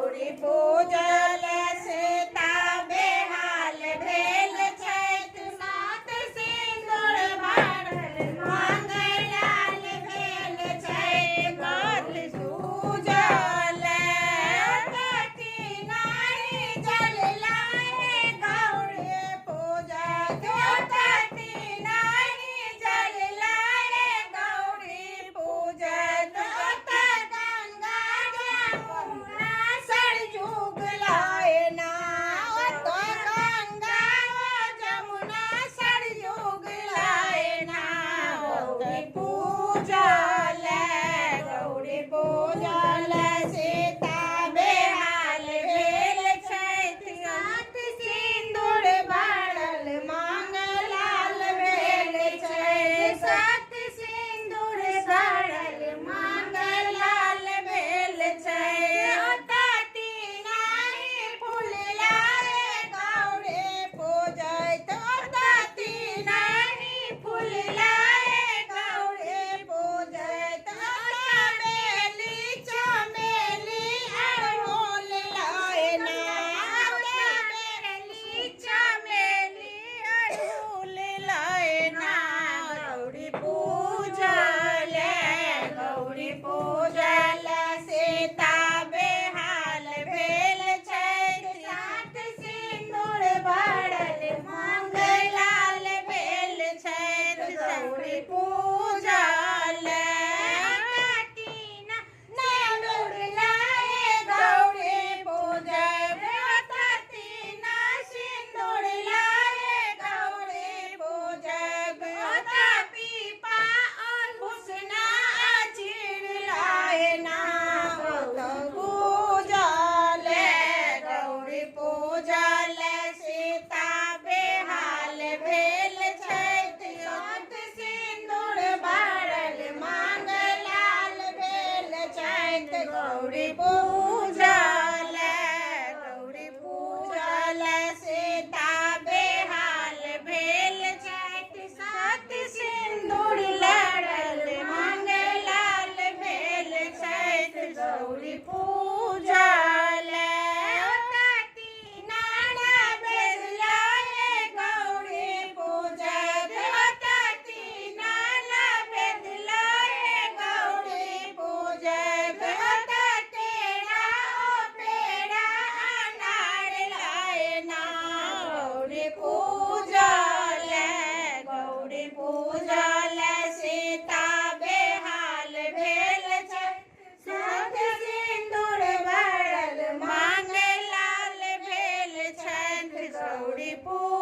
गौरी पूजल सीता बेहाल भेल छथि माथ सिंदूर भरल मंगलाल भेल छथि गौरी पूजल कथी नाही जल लाए गौरी पूजल कथी नाही जल लाए गौरी पूजल गंगा जमुना सरयुग लाए ना गंगा जमुना सरयुग लाए ना गौरी पूजल सीता बेहाल भेल छथि हाथ सिंदूर भरल मंगलाल भेल छथि साथ सिंदूर भरल मंगलाल भेल छथि कथी नाही फूल लाए गौरी पूजैत कथी नाही फूल लाए गौरी पूजैत बेली चमेली अड़हुल लाए ना बेली चमेली अड़हुल लाए ना गौरी पूजल सीता बेहाल भेल छथि हाथ सिंदूर भरल मंगलाल भेल छथि गौरी पूजल सिंदूर लाए गौरी पूजल कथी ना सिंदूर लाए गौरी पूजल पीपा और हुसना चीर लाए ना पूजल गौरी पूजल सीता बेहाल भेल छथि हाथ सिंदूर भरल मंगलाल भेल छथि गौरी पूजल सीता बेहाल भेल छथि साथ सिंदूर लड़ल मंगलाल भेल छथि गौरी पूजल कथी नाना बेद लाए गौरी पूजल कथी नाना बेद लाए गौरी पूजल तेरा ओ पेड़ा अनार लाए ना गौरी पूजल सीता बेहाल भेल छथि साथ सिंदूर भरल मंगलाल भेल छथि गौरी पूजल।